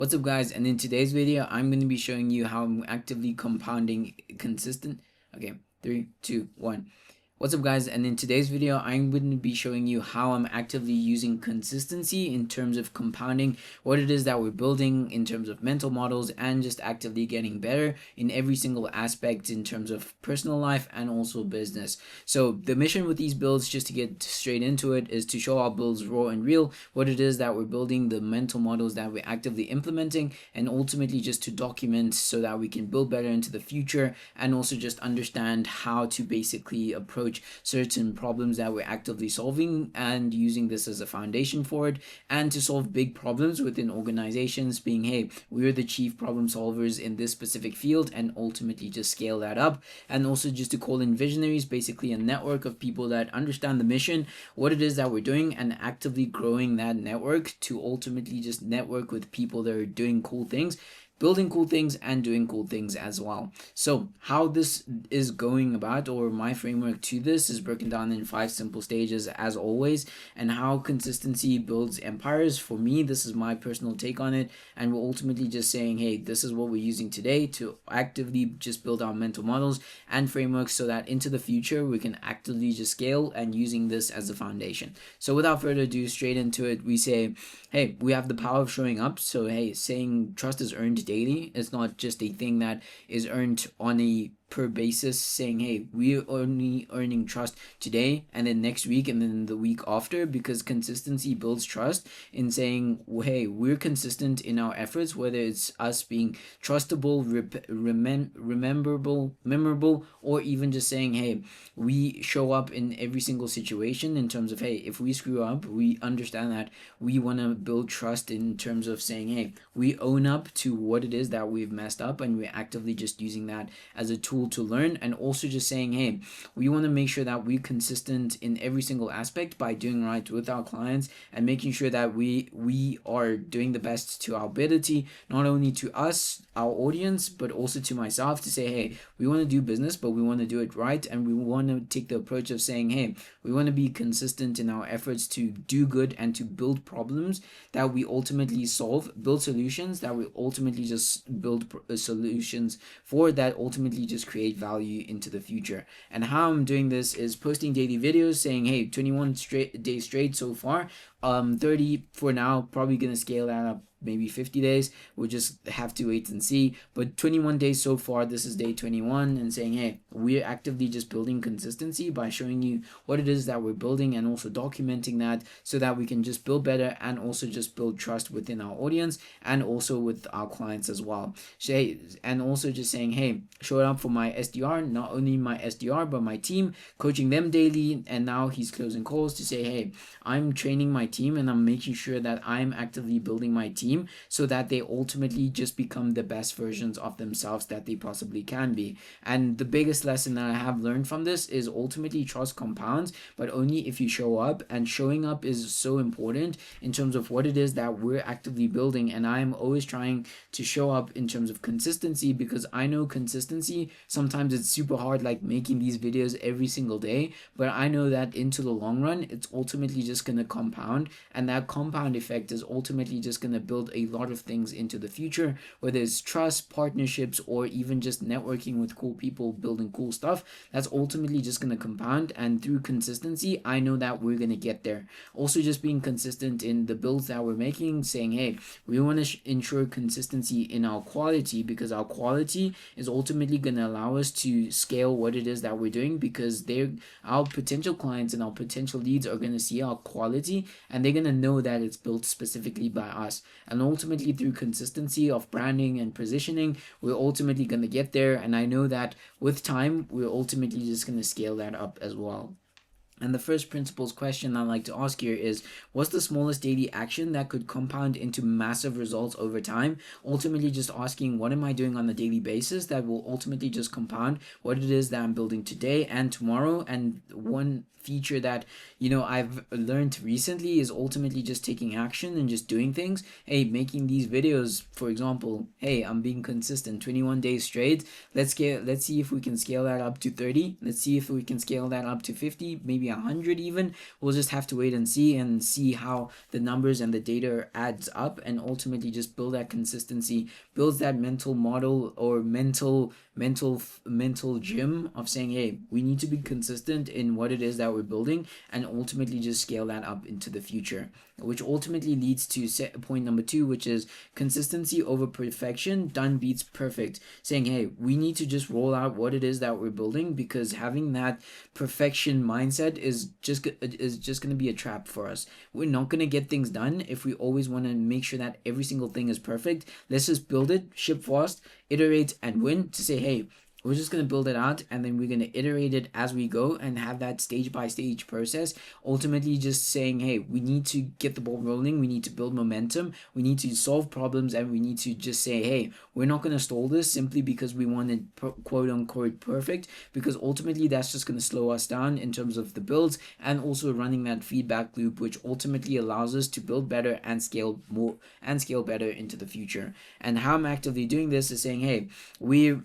What's up guys, and in today's video I'm going to be showing you how I'm actively compounding consistent. Okay, 3 2 1. What's up guys, and in today's video I'm going to be showing you how I'm actively using consistency in terms of compounding what it is that we're building in terms of mental models, and just actively getting better in every single aspect in terms of personal life and also business. So the mission with these builds, just to get straight into it, is to show our builds raw and real, what it is that we're building, the mental models that we're actively implementing, and ultimately just to document so that we can build better into the future, and also just understand how to basically approach certain problems that we're actively solving, and using this as a foundation for it, and to solve big problems within organizations, being hey, we're the chief problem solvers in this specific field, and ultimately just scale that up. And also just to call in visionaries, basically a network of people that understand the mission, what it is that we're doing, and actively growing that network to ultimately just network with people that are doing cool things, building cool things, and doing cool things as well. So how this is going about, or my framework to this, is broken down in 5 simple stages as always, and how consistency builds empires. For me, this is my personal take on it, and we're ultimately just saying, hey, this is what we're using today to actively just build our mental models and frameworks, so that into the future we can actively just scale, and using this as a foundation. So without further ado, straight into it, we say, hey, we have the power of showing up. So hey, saying trust is earned daily. It's not just a thing that is earned on a per basis, saying hey, we're only earning trust today and then next week and then the week after, because consistency builds trust in saying hey, we're consistent in our efforts, whether it's us being trustable, rememberable, memorable, or even just saying hey, we show up in every single situation in terms of hey, if we screw up, we understand that we want to build trust in terms of saying hey, we own up to what it is that we've messed up, and we're actively just using that as a tool to learn. And also just saying hey, we want to make sure that we're consistent in every single aspect by doing right with our clients, and making sure that we are doing the best to our ability, not only to us, our audience, but also to myself, to say hey, we want to do business, but we want to do it right, and we want to take the approach of saying hey, we want to be consistent in our efforts to do good and to build problems that we ultimately solve, build solutions that we ultimately just build solutions for, that ultimately just create value into the future. And how I'm doing this is posting daily videos saying hey, 21 days straight so far, 30 for now, probably gonna scale that up, maybe 50 days, we'll just have to wait and see. But 21 days so far, this is day 21, and saying hey, we're actively just building consistency by showing you what it is that we're building, and also documenting that, so that we can just build better, and also just build trust within our audience, and also with our clients as well. And also just saying hey, show up for my SDR, not only my SDR but my team, coaching them daily. And now he's closing calls to say hey, I'm training my team, and I'm making sure that I'm actively building my team, so that they ultimately just become the best versions of themselves that they possibly can be. And the biggest lesson that I have learned from this is ultimately trust compounds, but only if you show up. And showing up is so important in terms of what it is that we're actively building. And I'm always trying to show up in terms of consistency, because I know consistency, sometimes it's super hard, like making these videos every single day, but I know that into the long run, it's ultimately just going to compound, and that compound effect is ultimately just going to build a lot of things into the future, whether it's trust, partnerships, or even just networking with cool people, building cool stuff. That's ultimately just going to compound, and through consistency, I know that we're going to get there. Also just being consistent in the builds that we're making, saying hey, we want to ensure consistency in our quality, because our quality is ultimately going to allow us to scale what it is that we're doing, because our potential clients and our potential leads are going to see our quality, and they're going to know that it's built specifically by us. And ultimately through consistency of branding and positioning, we're ultimately going to get there. And I know that with time, we're ultimately just going to scale that up as well. And the first principles question I'd like to ask here is, what's the smallest daily action that could compound into massive results over time? Ultimately just asking, what am I doing on a daily basis that will ultimately just compound what it is that I'm building today and tomorrow? And one feature that I've learned recently is ultimately just taking action and just doing things. Hey, making these videos, for example, hey, I'm being consistent 21 days straight. Let's see if we can scale that up to 30. Let's see if we can scale that up to 50, maybe 100 even. We'll just have to wait and see how the numbers and the data adds up, and ultimately just build that consistency, builds that mental model or mental gym of saying, hey, we need to be consistent in what it is that we're building, and ultimately just scale that up into the future, which ultimately leads to point number 2, which is consistency over perfection. Done beats perfect. Saying, hey, we need to just roll out what it is that we're building, because having that perfection mindset is just going to be a trap for us. We're not going to get things done if we always want to make sure that every single thing is perfect. Let's just build it, ship fast, iterate, and win. To say, hey, we're just going to build it out, and then we're going to iterate it as we go and have that stage by stage process. Ultimately just saying, hey, we need to get the ball rolling, we need to build momentum, we need to solve problems, and we need to just say, hey, we're not going to stall this simply because we want it quote unquote perfect, because ultimately that's just going to slow us down in terms of the builds, and also running that feedback loop, which ultimately allows us to build better and scale more and scale better into the future. And how I'm actively doing this is saying, hey, we're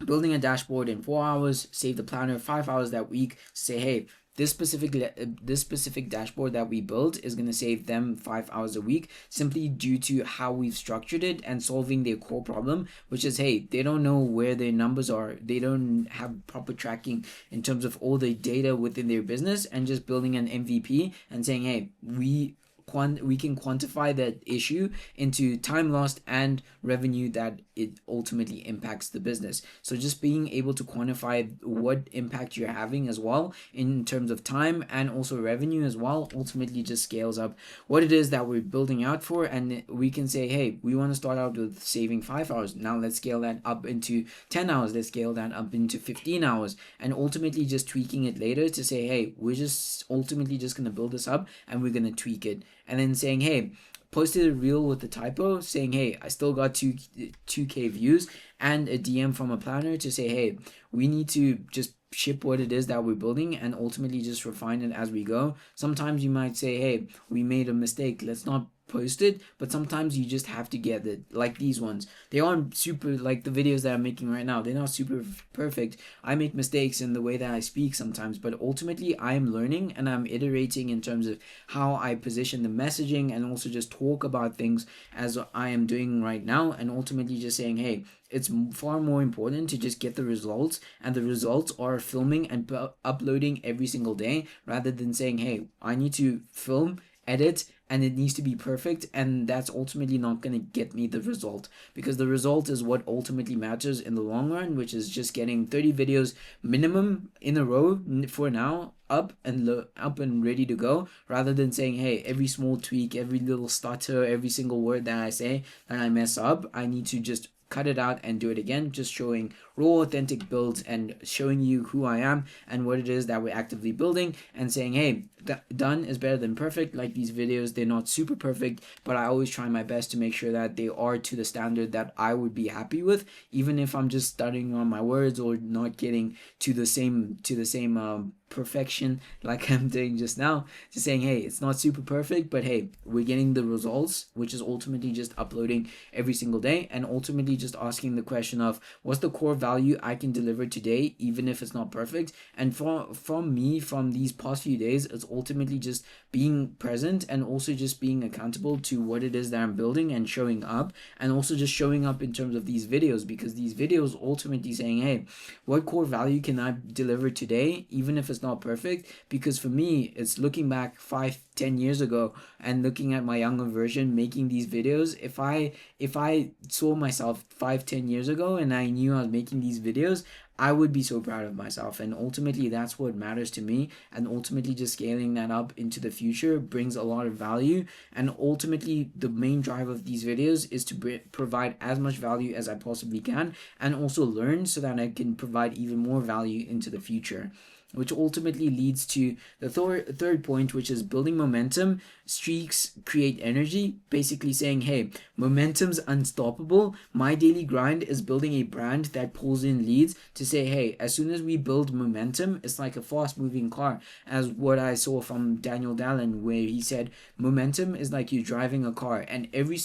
building a dashboard in 4 hours, save the planner 5 hours that week. Say, hey, this specific dashboard that we built is going to save them 5 hours a week, simply due to how we've structured it and solving their core problem, which is, hey, they don't know where their numbers are, they don't have proper tracking in terms of all the data within their business, and just building an MVP and saying, hey, we can quantify that issue into time lost and revenue that it ultimately impacts the business. So just being able to quantify what impact you're having as well in terms of time and also revenue as well, ultimately just scales up what it is that we're building out for. And we can say, hey, we want to start out with saving 5 hours, now let's scale that up into 10 hours, let's scale that up into 15 hours, and ultimately just tweaking it later to say, hey, we're just ultimately just going to build this up and we're going to tweak it. And then saying, hey, posted a reel with the typo, saying, hey, I still got 2K views, and a DM from a planner to say, hey, we need to just ship what it is that we're building and ultimately just refine it as we go. Sometimes you might say, hey, we made a mistake, let's not post it, but sometimes you just have to get it. Like these ones, they aren't super, like the videos that I'm making right now, they're not super perfect. I make mistakes in the way that I speak sometimes, but ultimately I am learning and I'm iterating in terms of how I position the messaging and also just talk about things as I am doing right now, and ultimately just saying, hey, it's far more important to just get the results, and the results are filming and uploading every single day, rather than saying, hey, I need to film, edit, and it needs to be perfect, and that's ultimately not going to get me the result, because the result is what ultimately matters in the long run, which is just getting 30 videos minimum in a row for now, up and ready to go, rather than saying, hey, every small tweak, every little stutter, every single word that I say that I mess up, I need to just cut it out and do it again. Just showing raw authentic builds and showing you who I am and what it is that we're actively building, and saying, hey, done is better than perfect. Like these videos, they're not super perfect, but I always try my best to make sure that they are to the standard that I would be happy with, even if I'm just stuttering on my words or not getting to the same perfection like I'm doing just now. Just saying, hey, it's not super perfect, but hey, we're getting the results, which is ultimately just uploading every single day, and ultimately just asking the question of what's the core value I can deliver today, even if it's not perfect. And from me, from these past few days, it's ultimately just being present and also just being accountable to what it is that I'm building and showing up, and also just showing up in terms of these videos, because these videos ultimately saying, hey, what core value can I deliver today, even if it's not perfect? Because for me, it's looking back 5-10 years ago and looking at my younger version making these videos. If I saw myself 5-10 years ago and I knew I was making these videos, I would be so proud of myself. And ultimately that's what matters to me, and ultimately just scaling that up into the future brings a lot of value. And ultimately the main drive of these videos is to provide as much value as I possibly can, and also learn so that I can provide even more value into the future, which ultimately leads to the third point, which is building momentum. Streaks create energy. Basically saying, hey, momentum's unstoppable. My daily grind is building a brand that pulls in leads to say, hey, as soon as we build momentum, it's like a fast moving car, as what I saw from Daniel Dallin, where he said momentum is like you driving a car, and every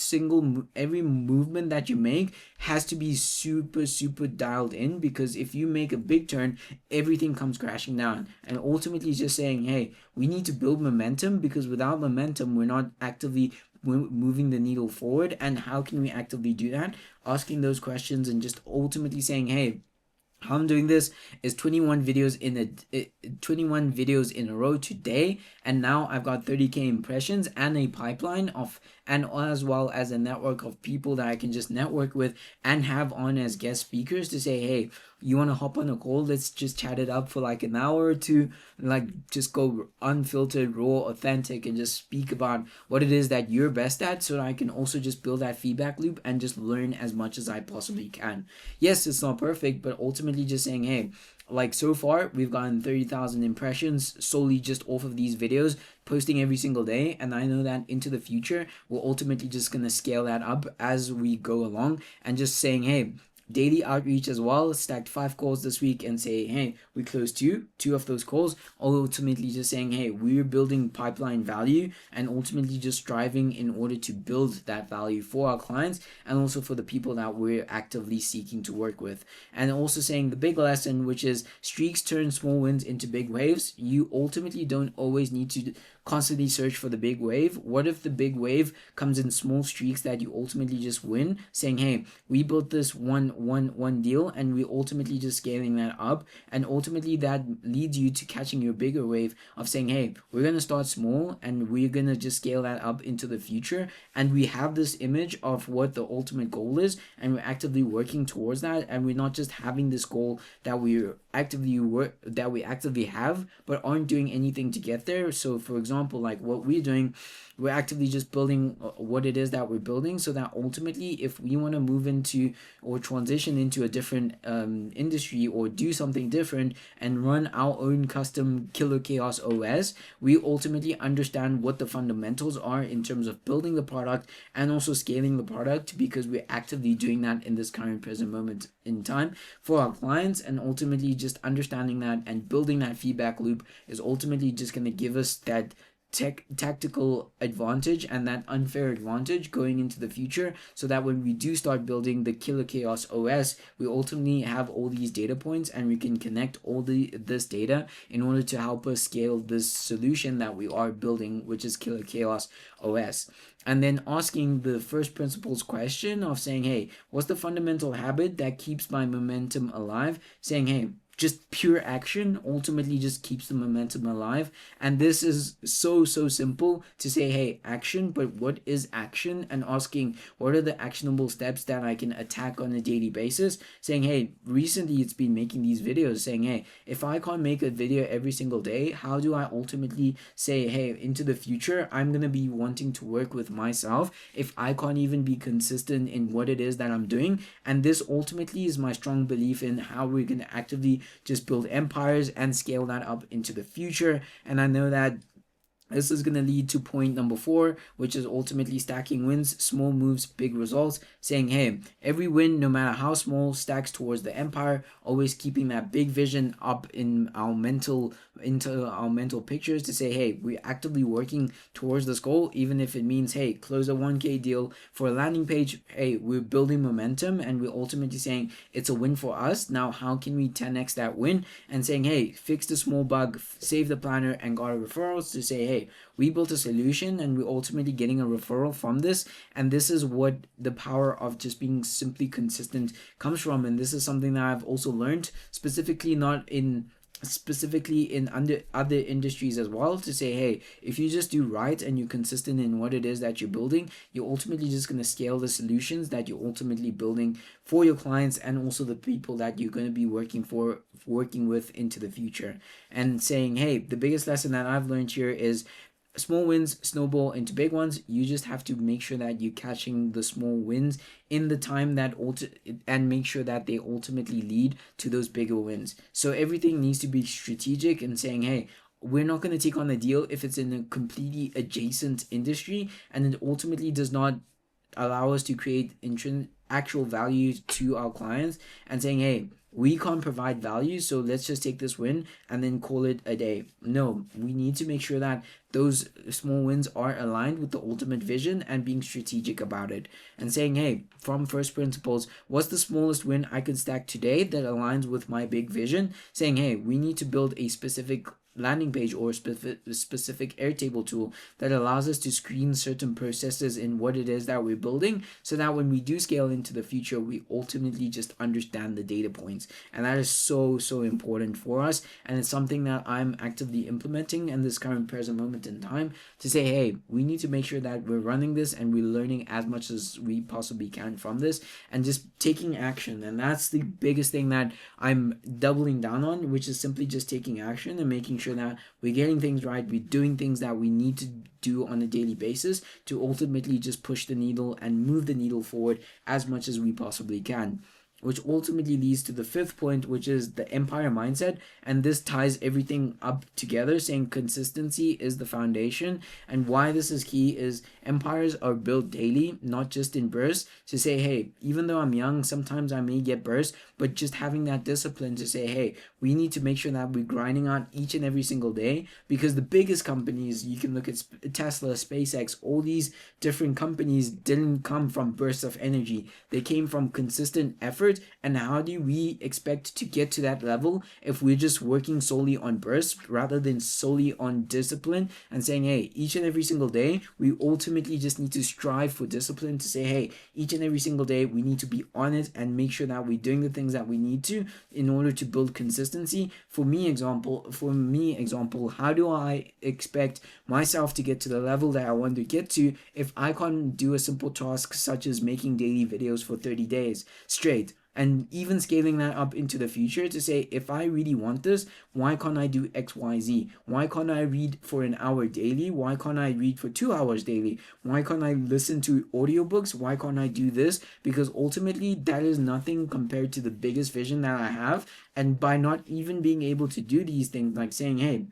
movement that you make has to be super dialed in, because if you make a big turn, everything comes crashing crashing down, and ultimately just saying, hey, we need to build momentum, because without momentum we're not actively moving the needle forward. And how can we actively do that? Asking those questions and just ultimately saying, hey, how I'm doing this is 21 videos in a row today, and now I've got 30k impressions and a pipeline of, and as well as a network of people that I can just network with and have on as guest speakers to say, hey, you want to hop on a call, let's just chat it up for like an hour or two, like just go unfiltered, raw, authentic, and just speak about what it is that you're best at, so that I can also just build that feedback loop and just learn as much as I possibly can. Yes, it's not perfect, but ultimately just saying, hey, like so far we've gotten 30,000 impressions solely just off of these videos, posting every single day, and I know that into the future we're ultimately just going to scale that up as we go along. And just saying, hey, daily outreach as well, stacked 5 calls this week, and say, hey, we closed two of those calls, ultimately just saying, hey, we're building pipeline value, and ultimately just striving in order to build that value for our clients and also for the people that we're actively seeking to work with. And also saying the big lesson, which is streaks turn small wins into big waves. You ultimately don't always need to constantly search for the big wave. What if the big wave comes in small streaks that you ultimately just win, saying, hey, we built this one deal, and we ultimately just scaling that up, and ultimately that leads you to catching your bigger wave of saying, hey, we're gonna start small and we're gonna just scale that up into the future. And we have this image of what the ultimate goal is, and we're actively working towards that, and we're not just having this goal that we actively have but aren't doing anything to get there. So for example, like what we're doing, we're actively just building what it is that we're building, so that ultimately if we want to move into or transition into a different industry or do something different and run our own custom Killer Chaos OS, we ultimately understand what the fundamentals are in terms of building the product and also scaling the product, because we're actively doing that in this current present moment in time for our clients. And ultimately just understanding that and building that feedback loop is ultimately just going to give us that tactical advantage and that unfair advantage going into the future, so that when we do start building the Killer Chaos OS, we ultimately have all these data points and we can connect all this data in order to help us scale this solution that we are building, which is Killer Chaos OS. And then asking the first principles question of saying, hey, what's the fundamental habit that keeps my momentum alive? Saying, hey, just pure action ultimately just keeps the momentum alive. And this is so simple to say, hey, action, but what is action? And asking, what are the actionable steps that I can attack on a daily basis? Saying, hey, recently it's been making these videos, saying, hey, if I can't make a video every single day, how do I ultimately say, hey, into the future I'm gonna be wanting to work with myself if I can't even be consistent in what it is that I'm doing? And this ultimately is my strong belief in how we're gonna actively just build empires and scale that up into the future. And I know that this is going to lead to point number 4, which is ultimately stacking wins, small moves, big results. Saying, hey, every win, no matter how small, stacks towards the empire. Always keeping that big vision up in our mental pictures to say, hey, we're actively working towards this goal, even if it means, hey, close a 1k deal for a landing page. Hey, we're building momentum and we're ultimately saying it's a win for us. Now, how can we 10x that win? And saying, hey, fix the small bug, save the planner, and got a referrals to say, hey, we built a solution and we're ultimately getting a referral from this. And this is what the power of just being simply consistent comes from. And this is something that I've also learned, specifically in other industries as well, to say, hey, if you just do right and you're consistent in what it is that you're building, you're ultimately just going to scale the solutions that you're ultimately building for your clients and also the people that you're going to be working with into the future. And saying, hey, the biggest lesson that I've learned here is small wins snowball into big ones. You just have to make sure that you're catching the small wins in the time that and make sure that they ultimately lead to those bigger wins. So everything needs to be strategic and saying, hey, we're not going to take on a deal if it's in a completely adjacent industry and it ultimately does not allow us to create actual value to our clients, and saying, hey, we can't provide value, so let's just take this win and then call it a day. No, we need to make sure that those small wins are aligned with the ultimate vision, and being strategic about it, and saying, hey, from first principles, what's the smallest win I can stack today that aligns with my big vision? Saying, hey, we need to build a specific landing page or specific Airtable tool that allows us to screen certain processes in what it is that we're building, so that when we do scale into the future, we ultimately just understand the data points. And that is so important for us, and it's something that I'm actively implementing in this current present moment in time, to say, hey, we need to make sure that we're running this and we're learning as much as we possibly can from this, and just taking action. And that's the biggest thing that I'm doubling down on, which is simply just taking action and making sure that we're getting things right, we're doing things that we need to do on a daily basis to ultimately just push the needle and move the needle forward as much as we possibly can. Which ultimately leads to the fifth point, which is the empire mindset. And this ties everything up together, saying consistency is the foundation. And why this is key is empires are built daily, not just in bursts. To say, hey, even though I'm young, sometimes I may get bursts, but just having that discipline to say, hey, we need to make sure that we're grinding out each and every single day. Because the biggest companies, you can look at Tesla, SpaceX, all these different companies didn't come from bursts of energy. They came from consistent effort. And how do we expect to get to that level if we're just working solely on bursts rather than solely on discipline, and saying, hey, each and every single day we ultimately just need to strive for discipline, to say, hey, each and every single day we need to be on it and make sure that we're doing the things that we need to in order to build consistency. For me example, how do I expect myself to get to the level that I want to get to if I can't do a simple task such as making daily videos for 30 days straight? And even scaling that up into the future to say, if I really want this, why can't I do XYZ? Why can't I read for an hour daily? Why can't I read for 2 hours daily? Why can't I listen to audiobooks? Why can't I do this? Because ultimately that is nothing compared to the biggest vision that I have. And by not even being able to do these things, like saying, hey,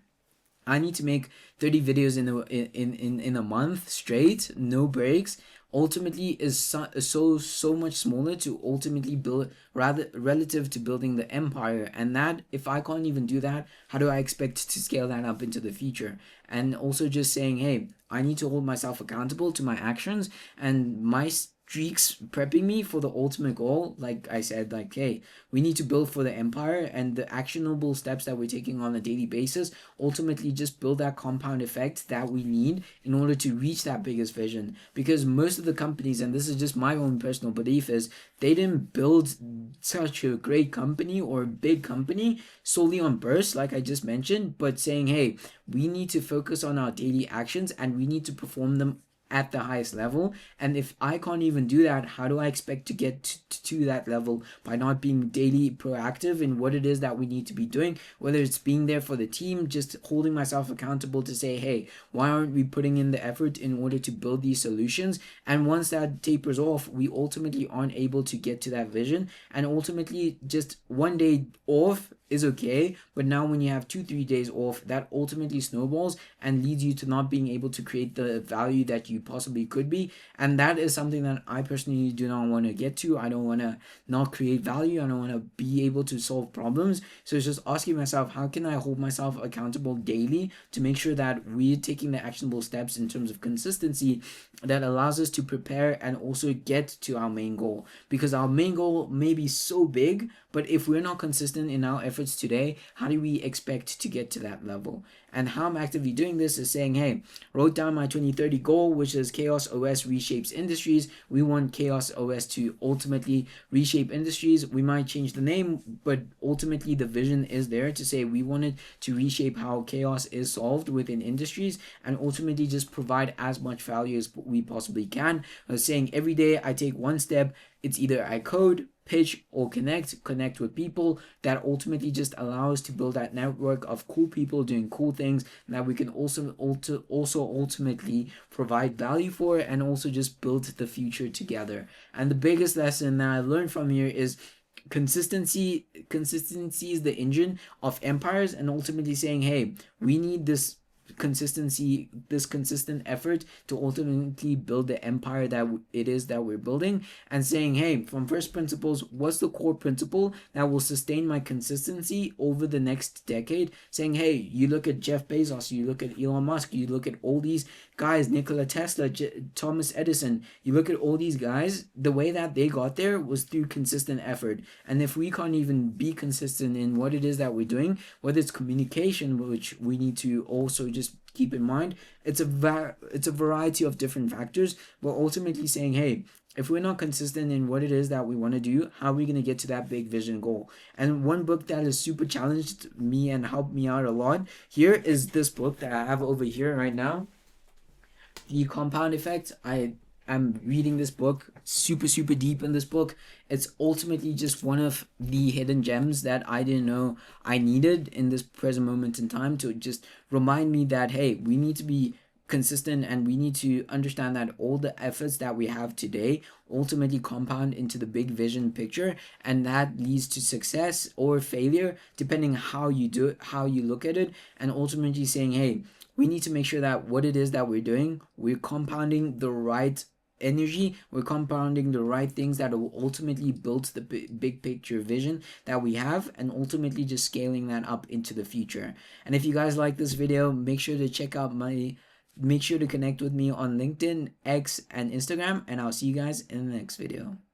I need to make 30 videos in a month straight, no breaks, ultimately is so much smaller to ultimately build, rather relative to building the empire. And that, if I can't even do that, how do I expect to scale that up into the future? And also just saying, hey, I need to hold myself accountable to my actions, and my streaks prepping me for the ultimate goal. Like I said, like, hey, we need to build for the empire, and the actionable steps that we're taking on a daily basis ultimately just build that compound effect that we need in order to reach that biggest vision. Because most of the companies, and this is just my own personal belief, is they didn't build such a great company or big company solely on bursts, like I just mentioned, but saying, hey, we need to focus on our daily actions and we need to perform them at the highest level. And if I can't even do that, how do I expect to get to that level by not being daily proactive in what it is that we need to be doing? Whether it's being there for the team, just holding myself accountable to say, hey, why aren't we putting in the effort in order to build these solutions? And once that tapers off, we ultimately aren't able to get to that vision. And ultimately, just one day off is okay, but now when you have 2-3 days off, that ultimately snowballs and leads you to not being able to create the value that you possibly could be. And that is something that I personally do not want to get to. I don't want to not create value. I don't want to be able to solve problems. So it's just asking myself, how can I hold myself accountable daily to make sure that we're taking the actionable steps in terms of consistency that allows us to prepare and also get to our main goal? Because our main goal may be so big, but if we're not consistent in our efforts today, how do we expect to get to that level? And how I'm actively doing this is saying, hey, wrote down my 2030 goal, which is Chaos OS reshapes industries. We want Chaos OS to ultimately reshape industries. We might change the name, but ultimately the vision is there to say we wanted to reshape how chaos is solved within industries, and ultimately just provide as much value as we possibly can. I was saying every day I take one step. It's either I code, pitch, or connect with people that ultimately just allow us to build that network of cool people doing cool things that we can also ultimately provide value for, and also just build the future together. And the biggest lesson that I learned from here is consistency is the engine of empires, and ultimately saying, hey, we need this this consistent effort to ultimately build the empire that it is that we're building, and saying, hey, from first principles, what's the core principle that will sustain my consistency over the next decade? Saying, hey, you look at Jeff Bezos, you look at Elon Musk, you look at all these guys, Nikola Tesla, Thomas Edison, you look at all these guys, the way that they got there was through consistent effort. And if we can't even be consistent in what it is that we're doing, whether it's communication, which we need to also just keep in mind, it's a variety of different factors, but ultimately saying, hey, if we're not consistent in what it is that we want to do, how are we going to get to that big vision goal? And one book that has super challenged me and helped me out a lot here is this book that I have over here right now, The Compound Effect. I'm reading this book, super deep in this book. It's ultimately just one of the hidden gems that I didn't know I needed in this present moment in time, to just remind me that, hey, we need to be consistent, and we need to understand that all the efforts that we have today ultimately compound into the big vision picture, and that leads to success or failure depending how you do it, how you look at it. And ultimately saying, hey, we need to make sure that what it is that we're doing, we're compounding the right energy, we're compounding the right things that will ultimately build the big picture vision that we have, and ultimately just scaling that up into the future. And if you guys like this video, make sure to connect with me on LinkedIn, X, and Instagram, and I'll see you guys in the next video.